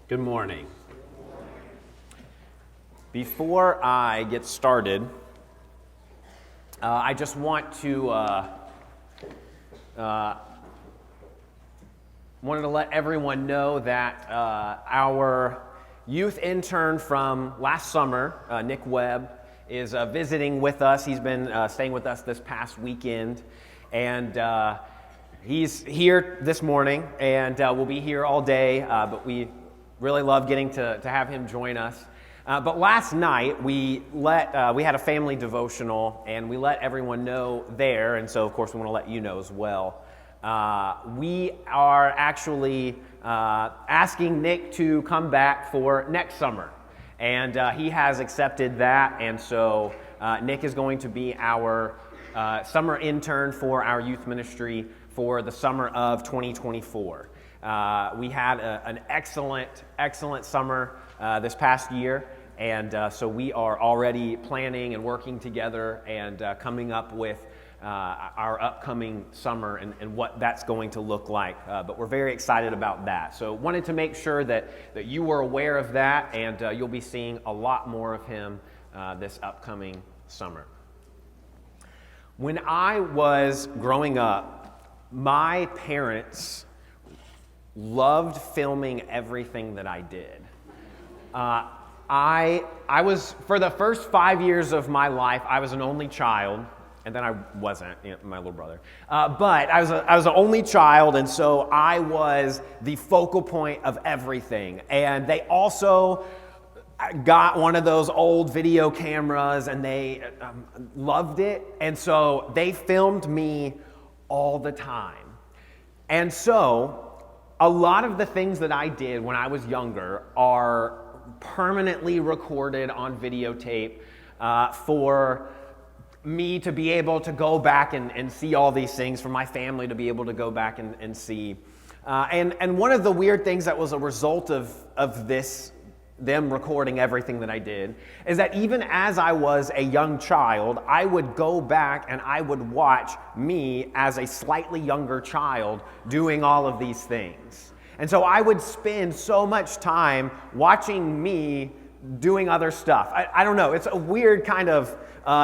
Good morning. Before I get started, I just want to wanted to let everyone know that our youth intern from last summer, Nick Webb, is visiting with us. He's been staying with us this past weekend, and he's here this morning, and will be here all day, but we really love getting to have him join us. But last night, we had a family devotional, and we let everyone know there, and so of course we want to let you know as well. We are actually asking Nick to come back for next summer, and he has accepted that, and so Nick is going to be our summer intern for our youth ministry for the summer of 2024. We had an excellent summer this past year, and so we are already planning and working together and coming up with our upcoming summer and what that's going to look like. But we're very excited about that. So wanted to make sure that you were aware of that, and you'll be seeing a lot more of him this upcoming summer. When I was growing up, my parents loved filming everything that I did. I was, for the first 5 years of my life, I was an only child, and then I wasn't, my little brother. But I was an only child, and so I was the focal point of everything. And they also got one of those old video cameras, and they loved it, and so they filmed me all the time. And so a lot of the things that I did when I was younger are permanently recorded on videotape for me to be able to go back and see all these things, for my family to be able to go back and see. And one of the weird things that was a result of this, them recording everything that I did, is that even as I was a young child, I would go back and I would watch me as a slightly younger child doing all of these things. And so I would spend so much time watching me doing other stuff. I don't know, it's a weird kind of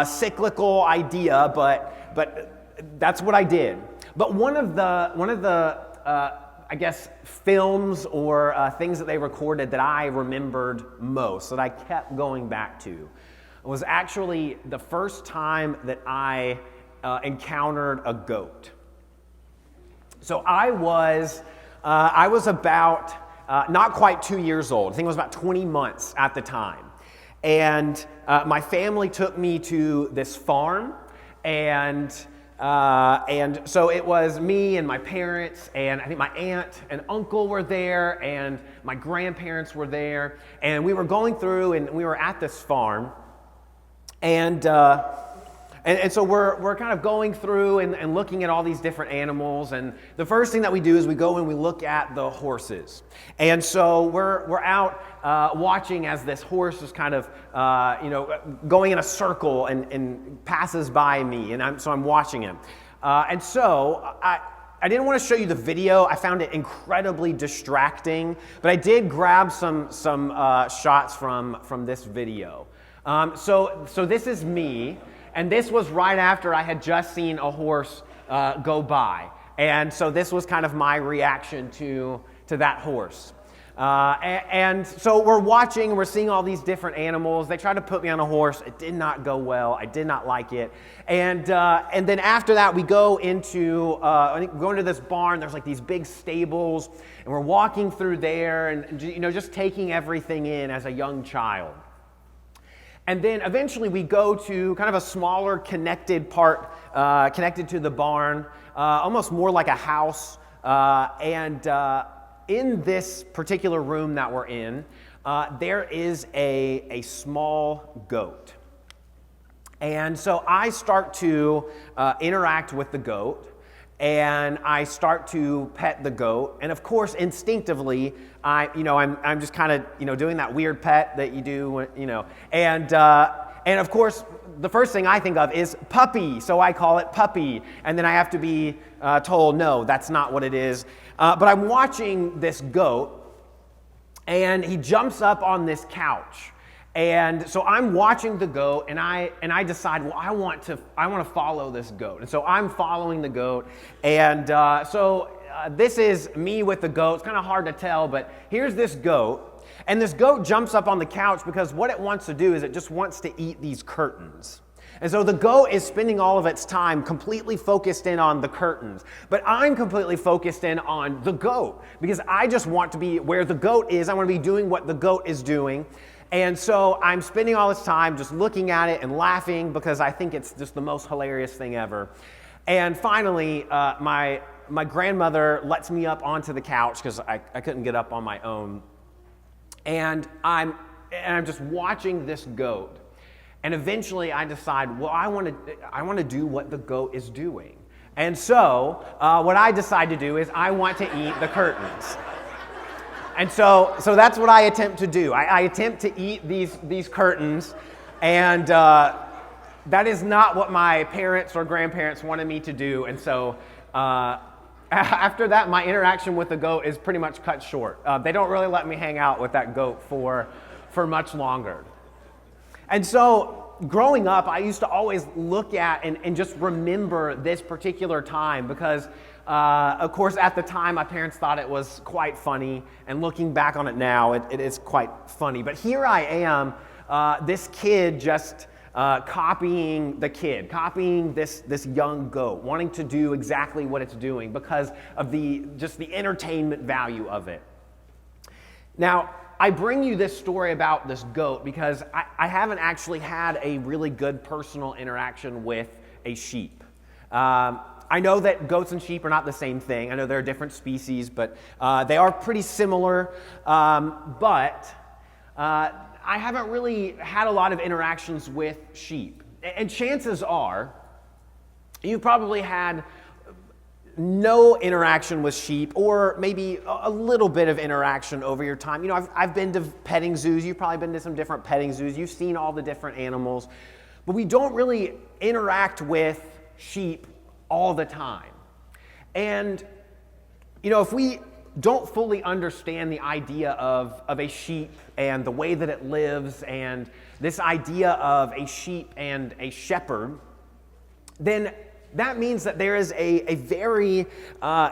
cyclical idea, but that's what I did. But one of the I guess films or things that they recorded that I remembered most, that I kept going back to, was actually the first time that I encountered a goat. So I was about not quite 2 years old. I think I was about 20 months at the time. And my family took me to this farm, and so it was me and my parents, and I think my aunt and uncle were there, and my grandparents were there, and we were going through, and we were at this farm, and so we're kind of going through and looking at all these different animals, and the first thing that we do is we go and we look at the horses. And so we're out watching as this horse is kind of going in a circle and passes by me, and so I'm watching him. And so I didn't want to show you the video. I found it incredibly distracting, but I did grab some shots from this video. So this is me. And this was right after I had just seen a horse go by. And so this was kind of my reaction to that horse. And so we're watching, we're seeing all these different animals. They tried to put me on a horse. It did not go well. I did not like it. And then after that, we go into this barn. There's like these big stables, and we're walking through there and just taking everything in as a young child. And then eventually we go to kind of a smaller connected part, connected to the barn, almost more like a house. And in this particular room that we're in, there is a small goat. And so I start to interact with the goat, and I start to pet the goat, and of course, instinctively, I'm just kind of doing that weird pet that you do, and of course, the first thing I think of is puppy, so I call it puppy, and then I have to be told, no, that's not what it is. But I'm watching this goat, and he jumps up on this couch. And so I'm watching the goat, and I decide, well, I want to follow this goat. And so I'm following the goat, and this is me with the goat. It's kind of hard to tell, but here's this goat, and this goat jumps up on the couch because what it wants to do is it just wants to eat these curtains. And so the goat is spending all of its time completely focused in on the curtains. But I'm completely focused in on the goat because I just want to be where the goat is. I want to be doing what the goat is doing. And so I'm spending all this time just looking at it and laughing because I think it's just the most hilarious thing ever. And finally, my grandmother lets me up onto the couch because I couldn't get up on my own. And I'm just watching this goat. And eventually I decide, well, I want to do what the goat is doing. And so what I decide to do is I want to eat the curtains. And so that's what I attempt to do. I attempt to eat these curtains, and that is not what my parents or grandparents wanted me to do. And so after that, my interaction with the goat is pretty much cut short. They don't really let me hang out with that goat for much longer. And so growing up, I used to always look at and just remember this particular time because, of course, at the time, my parents thought it was quite funny. And looking back on it now, it is quite funny. But here I am, this kid just copying this young goat, wanting to do exactly what it's doing because of the entertainment value of it. Now, I bring you this story about this goat because I haven't actually had a really good personal interaction with a sheep. I know that goats and sheep are not the same thing. I know they're different species, but they are pretty similar. But I haven't really had a lot of interactions with sheep. And chances are you probably had no interaction with sheep, or maybe a little bit of interaction over your time. You know, I've been to petting zoos. You've probably been to some different petting zoos. You've seen all the different animals. But we don't really interact with sheep all the time. And, you know, if we don't fully understand the idea of a sheep and the way that it lives and this idea of a sheep and a shepherd, then that means that there is a very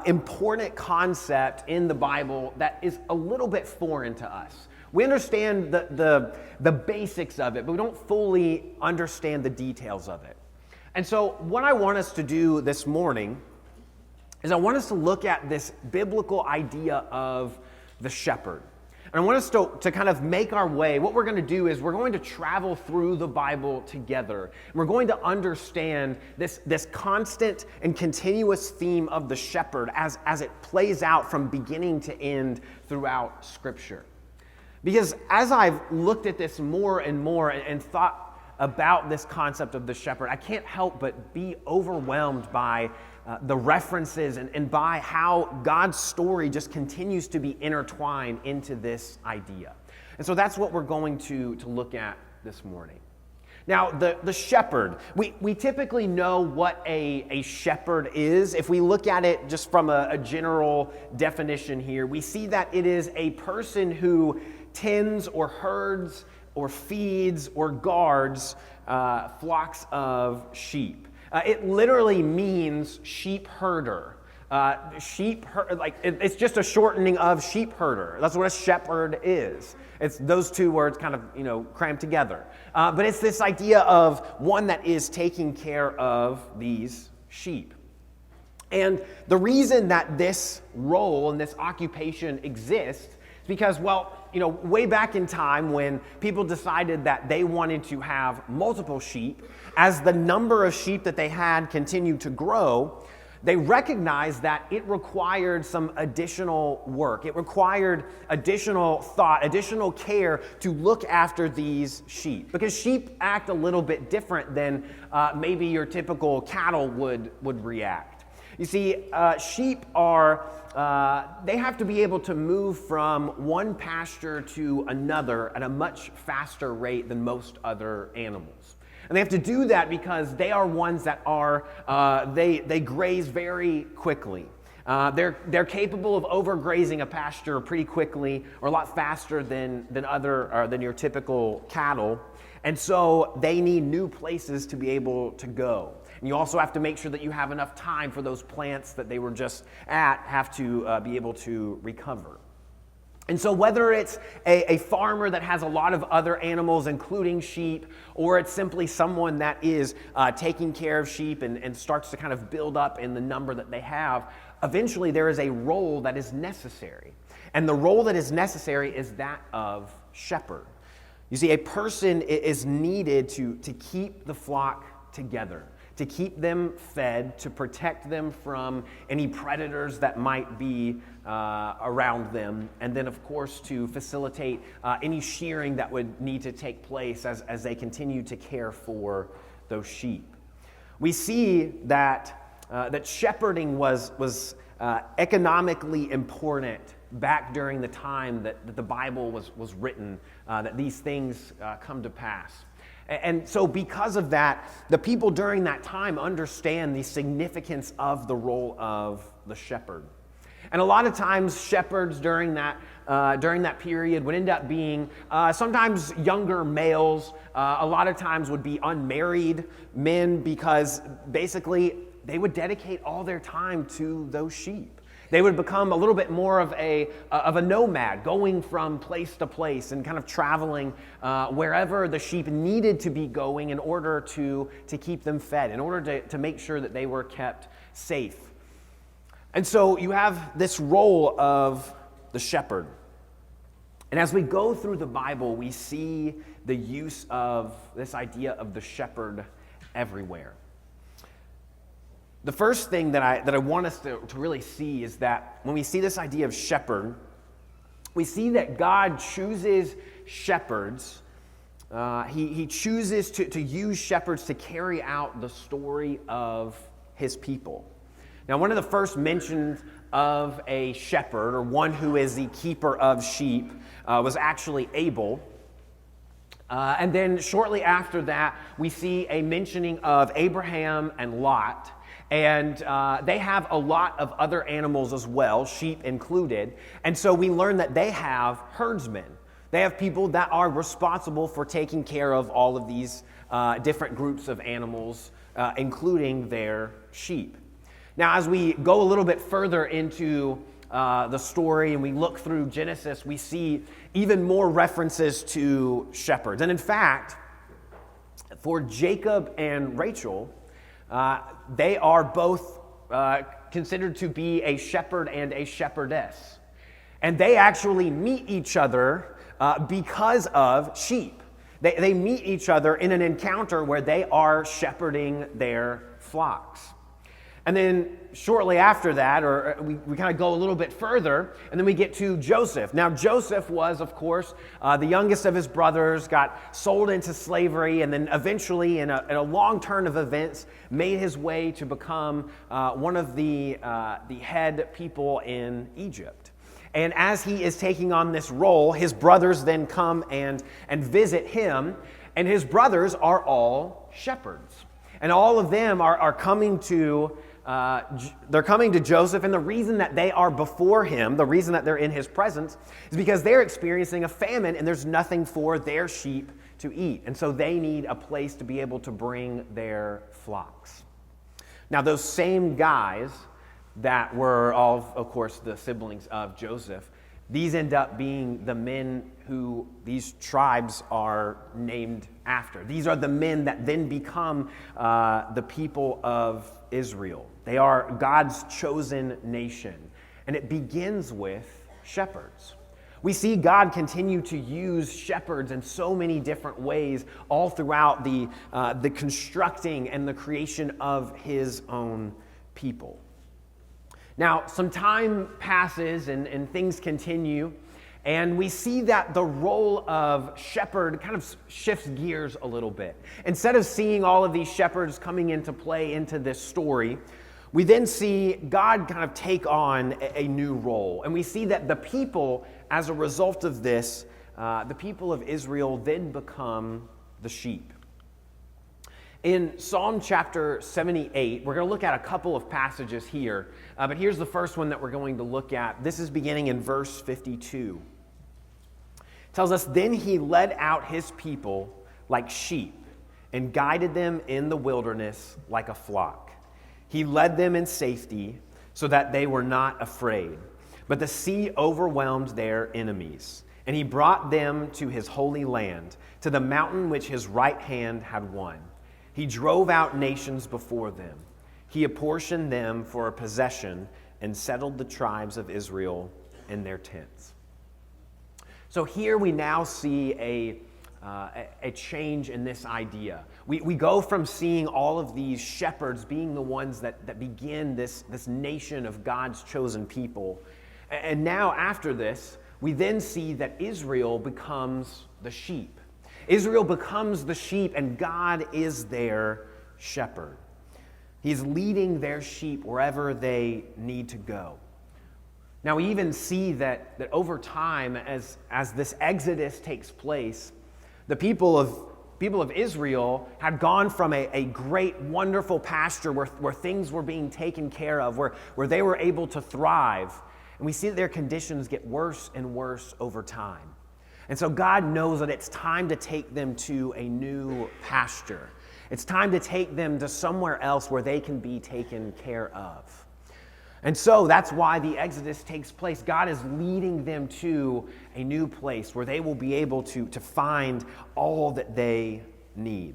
important concept in the Bible that is a little bit foreign to us. We understand the basics of it, but we don't fully understand the details of it. And so what I want us to do this morning is I want us to look at this biblical idea of the shepherd. And I want us to kind of make our way. What we're going to do is we're going to travel through the Bible together. And we're going to understand this constant and continuous theme of the shepherd as it plays out from beginning to end throughout Scripture. Because as I've looked at this more and more and thought about this concept of the shepherd, I can't help but be overwhelmed by the references and by how God's story just continues to be intertwined into this idea. And so that's what we're going to look at this morning. Now, the shepherd, we typically know what a shepherd is. If we look at it just from a general definition here, we see that it is a person who tends or herds or feeds or guards flocks of sheep. It literally means sheep herder. It's just a shortening of sheep herder. That's what a shepherd is. It's those two words kind of, crammed together. But it's this idea of one that is taking care of these sheep. And the reason that this role and this occupation exists is because, way back in time when people decided that they wanted to have multiple sheep, as the number of sheep that they had continued to grow, they recognized that it required some additional work. It required additional thought, additional care to look after these sheep. Because sheep act a little bit different than maybe your typical cattle would react. You see, sheep they have to be able to move from one pasture to another at a much faster rate than most other animals. And they have to do that because they are ones that they graze very quickly. They're capable of overgrazing a pasture pretty quickly, or a lot faster than your typical cattle. And so they need new places to be able to go. And you also have to make sure that you have enough time for those plants that they were just at have to be able to recover. And so whether it's a farmer that has a lot of other animals, including sheep, or it's simply someone that is taking care of sheep and starts to kind of build up in the number that they have, eventually there is a role that is necessary. And the role that is necessary is that of shepherd. You see, a person is needed to keep the flock together, to keep them fed, to protect them from any predators that might be around them, and then, of course, to facilitate any shearing that would need to take place as they continue to care for those sheep. We see that shepherding was economically important back during the time that the Bible was written, that these things come to pass. And so because of that, the people during that time understand the significance of the role of the shepherd. And a lot of times shepherds during that period would end up being sometimes younger males, a lot of times would be unmarried men, because basically they would dedicate all their time to those sheep. They would become a little bit more of a nomad, going from place to place and kind of traveling wherever the sheep needed to be going in order to keep them fed, in order to make sure that they were kept safe. And so you have this role of the shepherd. And as we go through the Bible, we see the use of this idea of the shepherd everywhere. The first thing that I want us to really see is that when we see this idea of shepherd, we see that God chooses shepherds. He chooses to use shepherds to carry out the story of his people. Now, one of the first mentions of a shepherd, or one who is the keeper of sheep, was actually Abel. And then shortly after that, we see a mentioning of Abraham and Lot. And they have a lot of other animals as well, sheep included. And so we learn that they have herdsmen. They have people that are responsible for taking care of all of these different groups of animals, including their sheep. Now, as we go a little bit further into the story and we look through Genesis, we see even more references to shepherds. And in fact, for Jacob and Rachel, they are both considered to be a shepherd and a shepherdess. And they actually meet each other because of sheep. They meet each other in an encounter where they are shepherding their flocks. And then shortly after that, or we kind of go a little bit further, and then we get to Joseph. Now, Joseph was, of course, the youngest of his brothers, got sold into slavery, and then eventually, in a long turn of events, made his way to become one of the head people in Egypt. And as he is taking on this role, his brothers then come and visit him, and his brothers are all shepherds. And all of them are coming to they're coming to Joseph, and the reason that they are before him, the reason that they're in his presence, is because they're experiencing a famine and there's nothing for their sheep to eat. And so they need a place to be able to bring their flocks. Now, those same guys that were all, of course, the siblings of Joseph, these end up being the men who these tribes are named after. These are the men that then become the people of Israel. They are God's chosen nation. And it begins with shepherds. We see God continue to use shepherds in so many different ways all throughout the constructing and the creation of his own people. Now, some time passes and things continue, and we see that the role of shepherd kind of shifts gears a little bit. Instead of seeing all of these shepherds coming into play into this story, we then see God kind of take on a new role. And we see that the people, as a result of this, the people of Israel then become the sheep. In Psalm chapter 78, we're going to look at a couple of passages here, but here's the first one that we're going to look at. This is beginning in verse 52. It tells us, "Then he led out his people like sheep and guided them in the wilderness like a flock. He led them in safety so that they were not afraid. But the sea overwhelmed their enemies, and he brought them to his holy land, to the mountain which his right hand had won. He drove out nations before them. He apportioned them for a possession and settled the tribes of Israel in their tents." So here we now see a change in this idea. We go from seeing all of these shepherds being the ones that begin this nation of God's chosen people. And now after this, we then see that Israel becomes the sheep. Israel becomes the sheep, and God is their shepherd. He's leading their sheep wherever they need to go. Now we even see that over time, as this exodus takes place, the people of Israel had gone from a great, wonderful pasture where things were being taken care of, where they were able to thrive. And we see that their conditions get worse and worse over time. And so God knows that it's time to take them to a new pasture. It's time to take them to somewhere else where they can be taken care of. And so that's why the Exodus takes place. God is leading them to a new place where they will be able to find all that they need.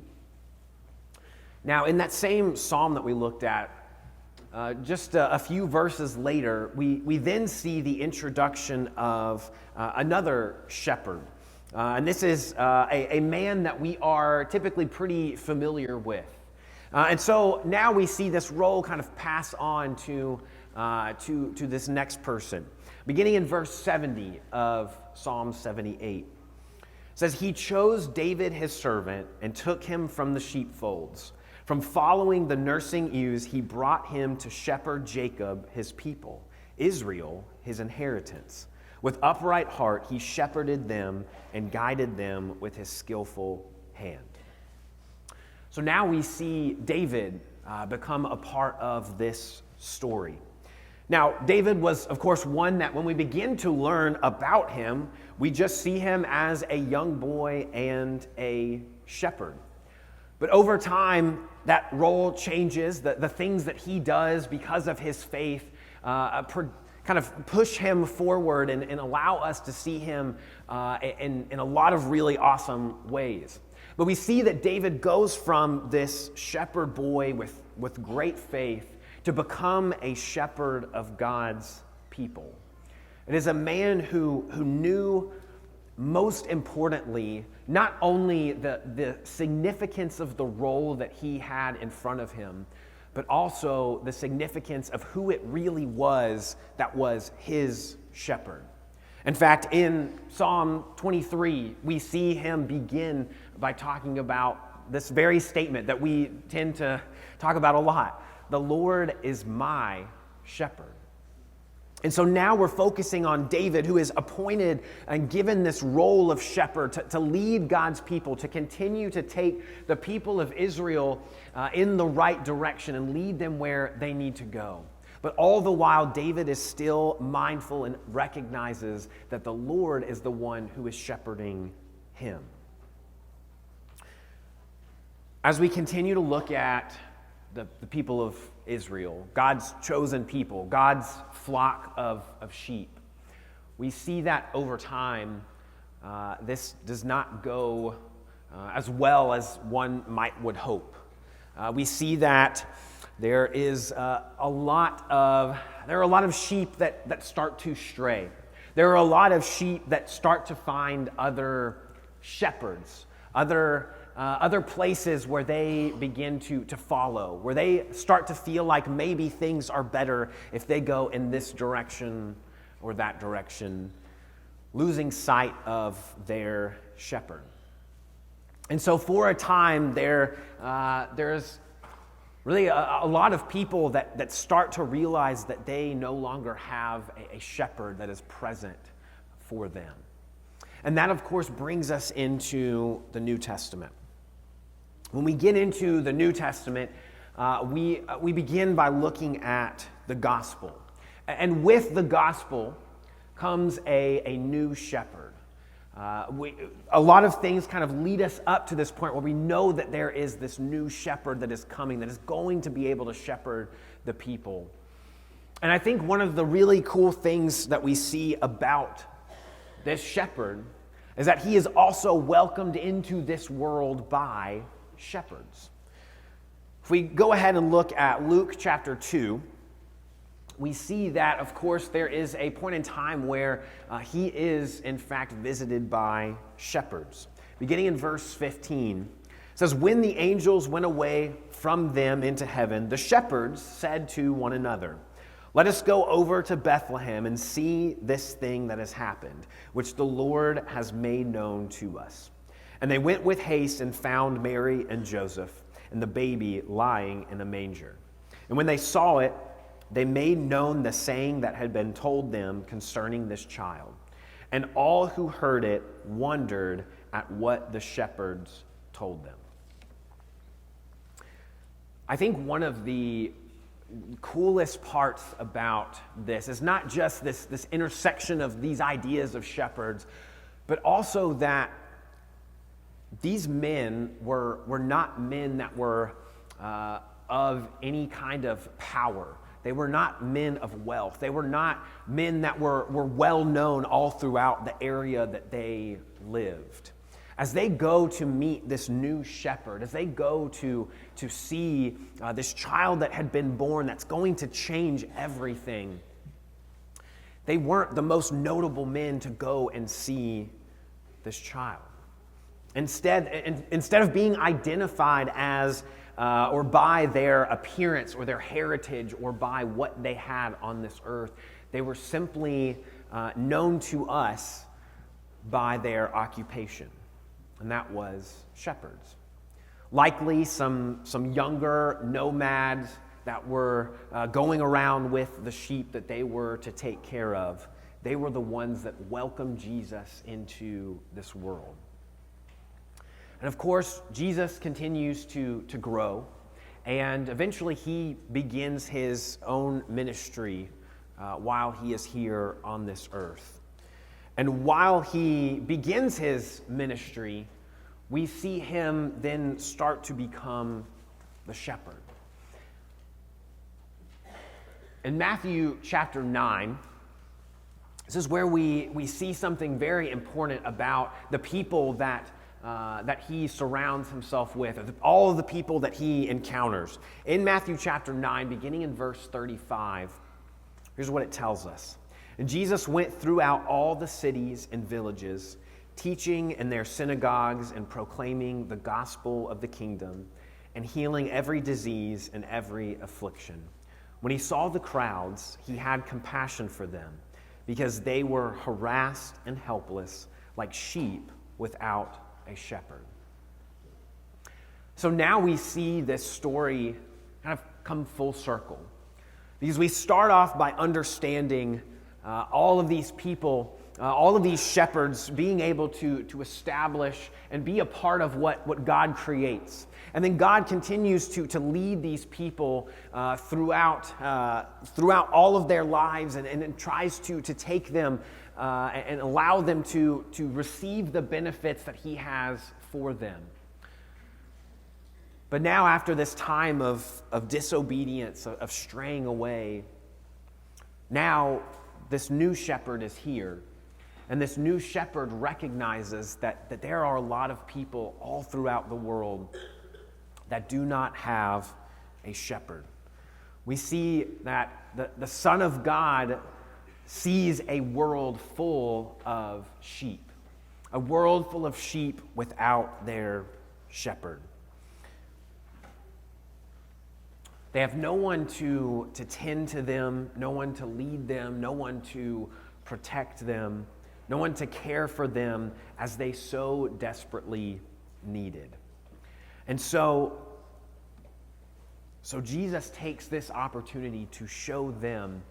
Now, in that same psalm that we looked at, just a few verses later, we then see the introduction of another shepherd. And this is a man that we are typically pretty familiar with. And so now we see this role kind of pass on to this next person. Beginning in verse 70 of Psalm 78. It says, "He chose David his servant and took him from the sheepfolds. From following the nursing ewes, he brought him to shepherd Jacob, his people, Israel, his inheritance. With upright heart, he shepherded them and guided them with his skillful hand." So now we see David become a part of this story. Now, David was, of course, one that when we begin to learn about him, we just see him as a young boy and a shepherd. But over time, that role changes. The things that he does because of his faith kind of push him forward and allow us to see him in a lot of really awesome ways. But we see that David goes from this shepherd boy with great faith to become a shepherd of God's people. It is a man who knew, most importantly, not only the significance of the role that he had in front of him, but also the significance of who it really was that was his shepherd. In fact, in Psalm 23, we see him begin by talking about this very statement that we tend to talk about a lot. "The Lord is my shepherd." And so now we're focusing on David, who is appointed and given this role of shepherd to lead God's people, to continue to take the people of Israel in the right direction and lead them where they need to go. But all the while, David is still mindful and recognizes that the Lord is the one who is shepherding him. As we continue to look at the people of Israel, God's chosen people, God's flock of sheep, we see that over time, this does not go as well as one would hope. We see that there are a lot of sheep that start to stray. There are a lot of sheep that start to find other shepherds, other places where they begin to follow, where they start to feel like maybe things are better if they go in this direction or that direction, losing sight of their shepherd. And so for a time, there's really a lot of people that start to realize that they no longer have a shepherd that is present for them. And that, of course, brings us into the New Testament. When we get into the New Testament, we begin by looking at the gospel. And with the gospel comes a new shepherd. A lot of things kind of lead us up to this point where we know that there is this new shepherd that is coming, that is going to be able to shepherd the people. And I think one of the really cool things that we see about this shepherd is that he is also welcomed into this world by shepherds. If we go ahead and look at Luke chapter 2, we see that, of course, there is a point in time where he is, in fact, visited by shepherds. Beginning in verse 15, it says, "When the angels went away from them into heaven, the shepherds said to one another, 'Let us go over to Bethlehem and see this thing that has happened, which the Lord has made known to us.' And they went with haste and found Mary and Joseph and the baby lying in a manger. And when they saw it, they made known the saying that had been told them concerning this child. And all who heard it wondered at what the shepherds told them." I think one of the coolest parts about this is not just this intersection of these ideas of shepherds, but also that these men were not men that were of any kind of power. They were not men of wealth. They were not men that were well known all throughout the area that they lived. As they go to meet this new shepherd, as they go to see this child that had been born that's going to change everything, they weren't the most notable men to go and see this child. Instead of being identified as or by their appearance or their heritage or by what they had on this earth, they were simply known to us by their occupation, and that was shepherds. Likely some younger nomads that were going around with the sheep that they were to take care of. They were the ones that welcomed Jesus into this world. And of course, Jesus continues to grow, and eventually he begins his own ministry while he is here on this earth. And while he begins his ministry, we see him then start to become the shepherd. In Matthew chapter 9, this is where we see something very important about the people that he surrounds himself with, all of the people that he encounters. In Matthew chapter 9, beginning in verse 35, here's what it tells us. "And Jesus went throughout all the cities and villages, teaching in their synagogues and proclaiming the gospel of the kingdom and healing every disease and every affliction. When he saw the crowds, he had compassion for them, because they were harassed and helpless, like sheep without a shepherd." So now we see this story kind of come full circle, because we start off by understanding all of these people, all of these shepherds being able to establish and be a part of what God creates. And then God continues to lead these people throughout all of their lives and tries to take them and allow them to receive the benefits that he has for them. But now, after this time of disobedience, of straying away, now this new shepherd is here. And this new shepherd recognizes that there are a lot of people all throughout the world that do not have a shepherd. We see that the Son of God sees a world full of sheep, a world full of sheep without their shepherd. They have no one to tend to them, no one to lead them, no one to protect them, no one to care for them as they so desperately needed. And so Jesus takes this opportunity to show them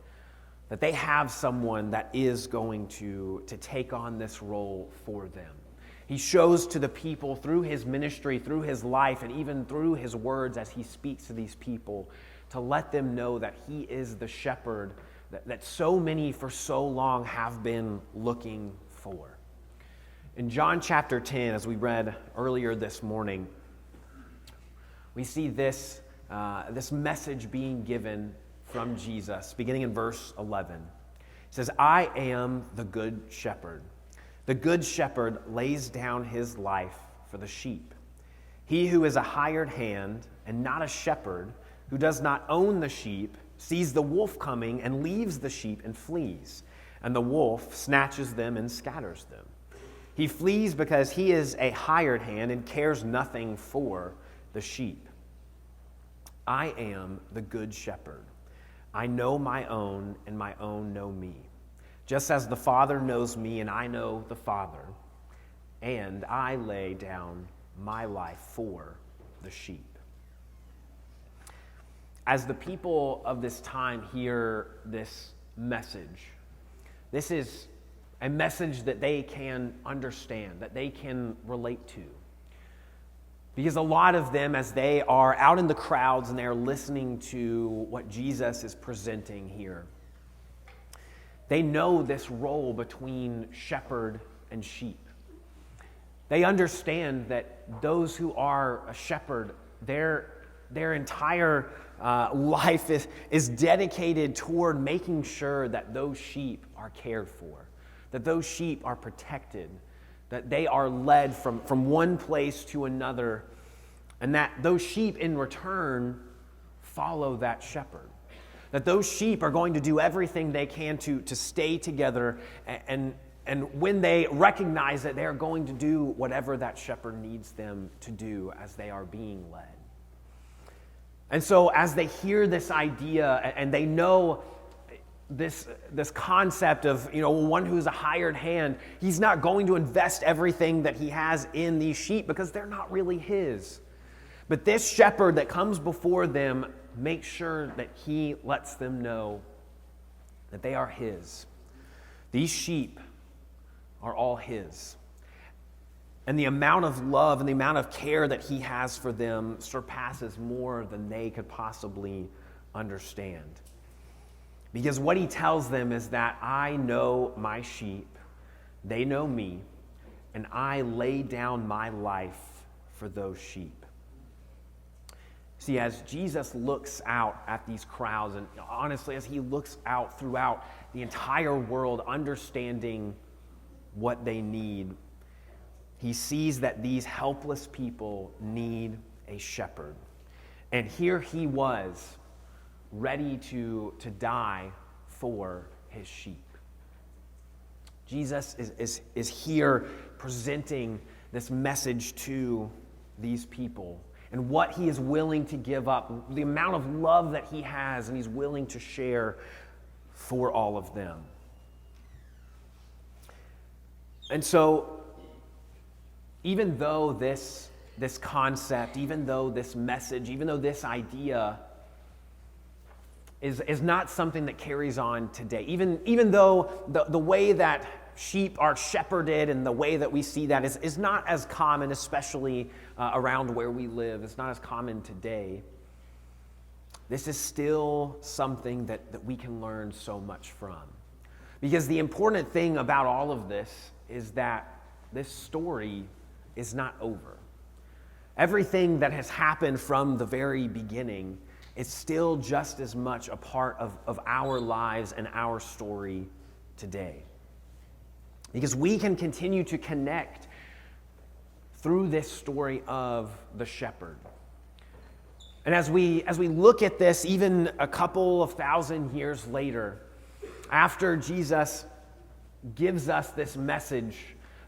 that they have someone that is going to take on this role for them. He shows to the people through his ministry, through his life, and even through his words as he speaks to these people to let them know that he is the shepherd that so many for so long have been looking for. In John chapter 10, as we read earlier this morning, we see this message being given from Jesus, beginning in verse 11. It says, "I am the good shepherd. The good shepherd lays down his life for the sheep. He who is a hired hand and not a shepherd, who does not own the sheep, sees the wolf coming and leaves the sheep and flees. And the wolf snatches them and scatters them. He flees because he is a hired hand and cares nothing for the sheep. I am the good shepherd. I know my own, and my own know me. Just as the Father knows me, and I know the Father, and I lay down my life for the sheep." As the people of this time hear this message, this is a message that they can understand, that they can relate to. Because a lot of them, as they are out in the crowds and they're listening to what Jesus is presenting here, they know this role between shepherd and sheep. They understand that those who are a shepherd, their entire life is dedicated toward making sure that those sheep are cared for, that those sheep are protected, that they are led from one place to another, and that those sheep in return follow that shepherd. That those sheep are going to do everything they can to stay together, and when they recognize that they are going to do whatever that shepherd needs them to do as they are being led. And so as they hear this idea and they know this concept of, one who's a hired hand, he's not going to invest everything that he has in these sheep because they're not really his. But this shepherd that comes before them makes sure that he lets them know that they are his. These sheep are all his. And the amount of love and the amount of care that he has for them surpasses more than they could possibly understand. Because what he tells them is that I know my sheep, they know me, and I lay down my life for those sheep. See, as Jesus looks out at these crowds, and honestly, as he looks out throughout the entire world, understanding what they need, he sees that these helpless people need a shepherd. And here he was, ready to die for his sheep. Jesus is here presenting this message to these people and what he is willing to give up, the amount of love that he has and he's willing to share for all of them. And so, even though this concept, even though this message, even though this idea is not something that carries on today, even though the way that sheep are shepherded and the way that we see that is not as common, especially around where we live, it's not as common today, this is still something that we can learn so much from. Because the important thing about all of this is that this story is not over. Everything that has happened from the very beginning is still just as much a part of our lives and our story today. Because we can continue to connect through this story of the shepherd. And as we look at this, even a couple of thousand years later, after Jesus gives us this message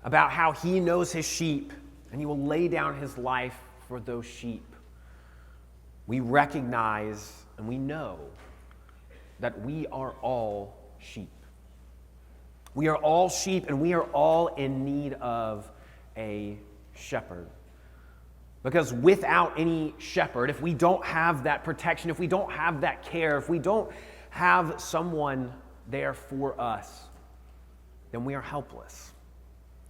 about how he knows his sheep and he will lay down his life for those sheep, we recognize and we know that we are all sheep. We are all sheep, and we are all in need of a shepherd. Because without any shepherd, if we don't have that protection, if we don't have that care, if we don't have someone there for us, then we are helpless.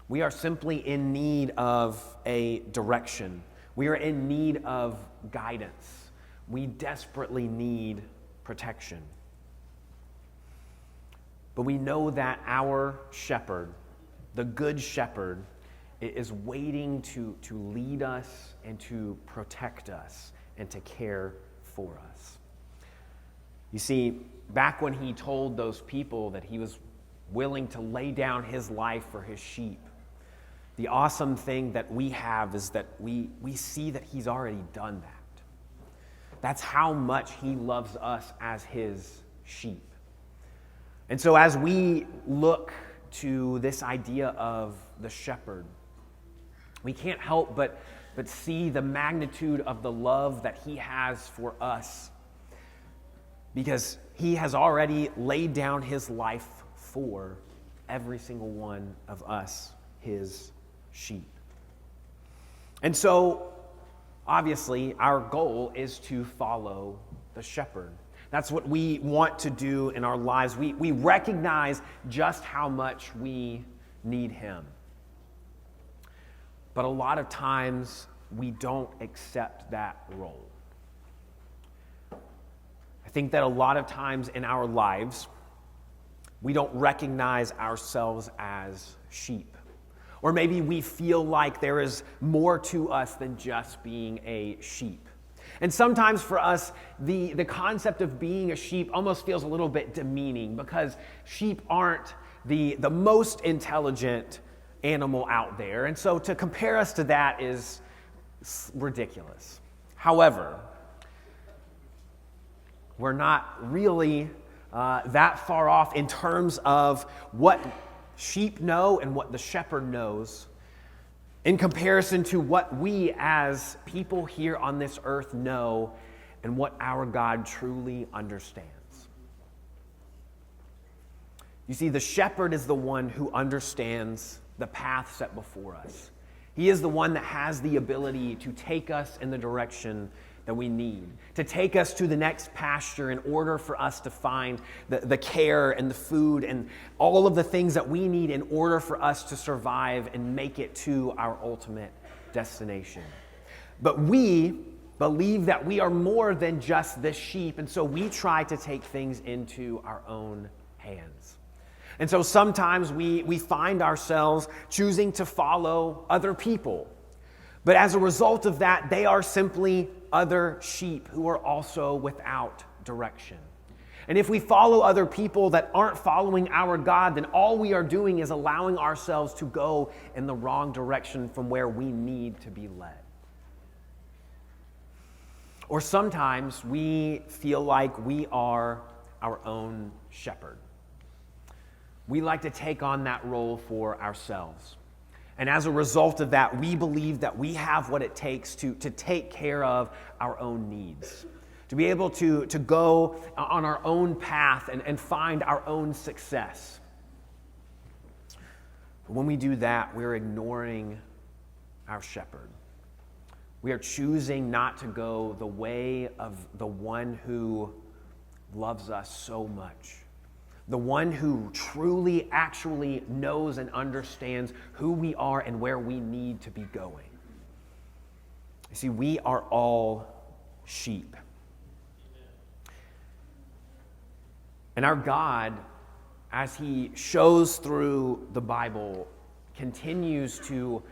We are simply in need of a direction. We are in need of guidance. We desperately need protection. But we know that our shepherd, the good shepherd, is waiting to lead us and to protect us and to care for us. You see, back when he told those people that he was willing to lay down his life for his sheep, the awesome thing that we have is that we see that he's already done that. That's how much he loves us as his sheep. And so as we look to this idea of the shepherd, we can't help but see the magnitude of the love that he has for us, because he has already laid down his life for every single one of us, his sheep. And so, obviously, our goal is to follow the shepherd. That's what we want to do in our lives. We recognize just how much we need him. But a lot of times, we don't accept that role. I think that a lot of times in our lives, we don't recognize ourselves as sheep. Or maybe we feel like there is more to us than just being a sheep. And sometimes for us, the concept of being a sheep almost feels a little bit demeaning, because sheep aren't the most intelligent animal out there. And so to compare us to that is ridiculous. However, we're not really that far off in terms of what sheep know and what the shepherd knows in comparison to what we as people here on this earth know and what our God truly understands. You see, the shepherd is the one who understands the path set before us. He is the one that has the ability to take us in the direction that we need, to take us to the next pasture in order for us to find the care and the food and all of the things that we need in order for us to survive and make it to our ultimate destination. But we believe that we are more than just this sheep, and so we try to take things into our own hands. And so sometimes we find ourselves choosing to follow other people. But as a result of that, they are simply other sheep who are also without direction. And if we follow other people that aren't following our God, then all we are doing is allowing ourselves to go in the wrong direction from where we need to be led. Or sometimes we feel like we are our own shepherd. We like to take on that role for ourselves. And as a result of that, we believe that we have what it takes to take care of our own needs, to be able to go on our own path and find our own success. But when we do that, we're ignoring our shepherd. We are choosing not to go the way of the one who loves us so much. The one who truly, actually knows and understands who we are and where we need to be going. You see, we are all sheep. And our God, as he shows through the Bible, continues to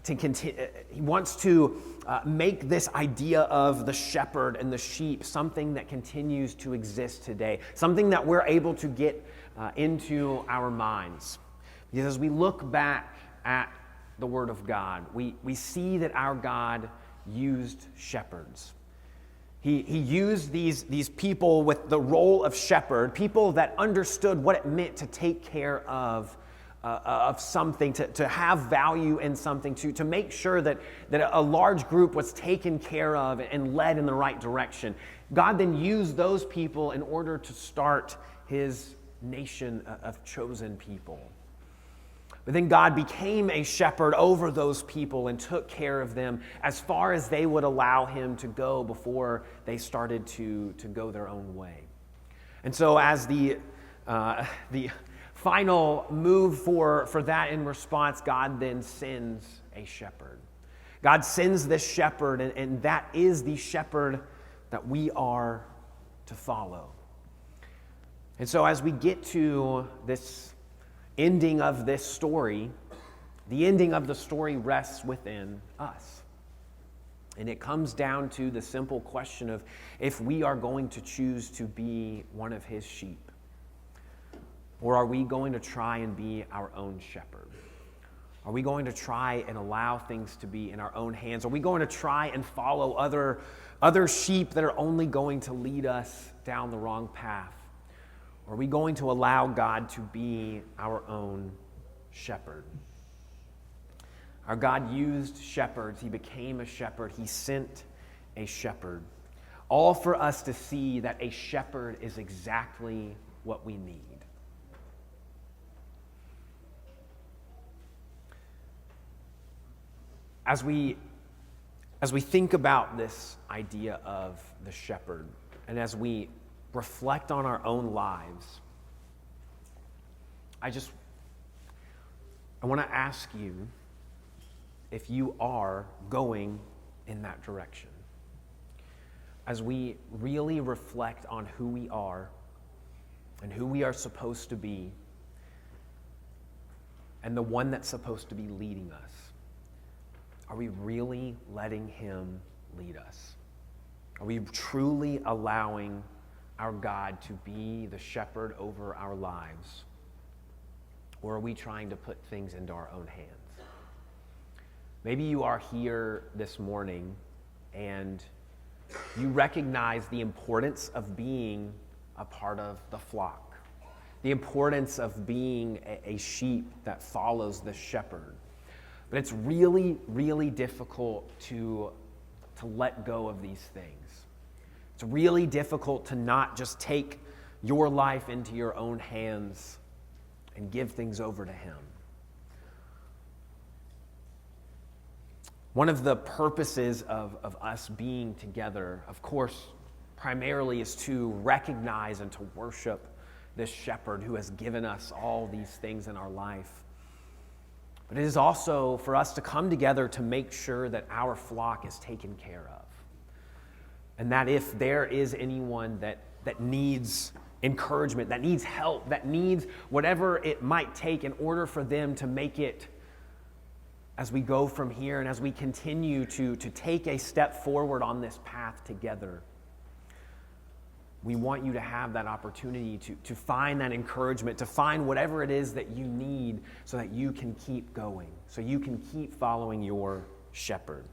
he wants to make this idea of the shepherd and the sheep something that continues to exist today, something that we're able to get into our minds. Because as we look back at the Word of God, we see that our God used shepherds. He used these people with the role of shepherd, people that understood what it meant to take care of something, to have value in something, to make sure that a large group was taken care of and led in the right direction. God then used those people in order to start his nation of chosen people. But then God became a shepherd over those people and took care of them as far as they would allow him to go before they started to go their own way. And so as the final move for that in response, God then sends a shepherd. God sends this shepherd, and that is the shepherd that we are to follow. And so as we get to this ending of this story, the ending of the story rests within us. And it comes down to the simple question of if we are going to choose to be one of his sheep, or are we going to try and be our own shepherd? Are we going to try and allow things to be in our own hands? Are we going to try and follow other sheep that are only going to lead us down the wrong path? Or are we going to allow God to be our own shepherd? Our God used shepherds. He became a shepherd. He sent a shepherd. All for us to see that a shepherd is exactly what we need. As we think about this idea of the shepherd, and as we reflect on our own lives, I want to ask you if you are going in that direction. As we really reflect on who we are and who we are supposed to be, and the one that's supposed to be leading us, are we really letting him lead us? Are we truly allowing our God to be the shepherd over our lives? Or are we trying to put things into our own hands? Maybe you are here this morning and you recognize the importance of being a part of the flock, the importance of being a sheep that follows the shepherd. But it's really, really difficult to let go of these things. It's really difficult to not just take your life into your own hands and give things over to him. One of the purposes of us being together, of course, primarily is to recognize and to worship this shepherd who has given us all these things in our life. But it is also for us to come together to make sure that our flock is taken care of. And that if there is anyone that needs encouragement, that needs help, that needs whatever it might take in order for them to make it as we go from here and as we continue to take a step forward on this path together, we want you to have that opportunity to find that encouragement, to find whatever it is that you need so that you can keep going, so you can keep following your shepherd.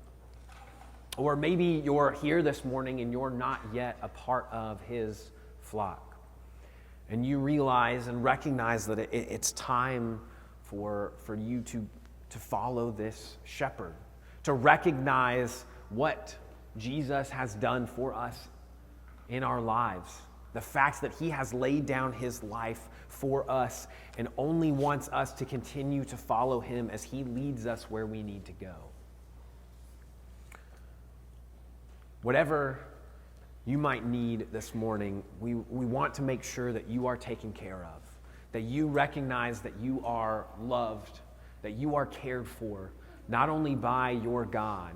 Or maybe you're here this morning and you're not yet a part of his flock. And you realize and recognize that it's time for you to follow this shepherd, to recognize what Jesus has done for us in our lives, the fact that he has laid down his life for us and only wants us to continue to follow him as he leads us where we need to go. Whatever you might need this morning, we want to make sure that you are taken care of, that you recognize that you are loved, that you are cared for, not only by your God,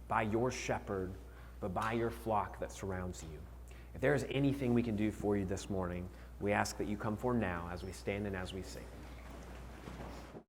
by your shepherd, but by your flock that surrounds you. If there is anything we can do for you this morning, we ask that you come forward now as we stand and as we sing.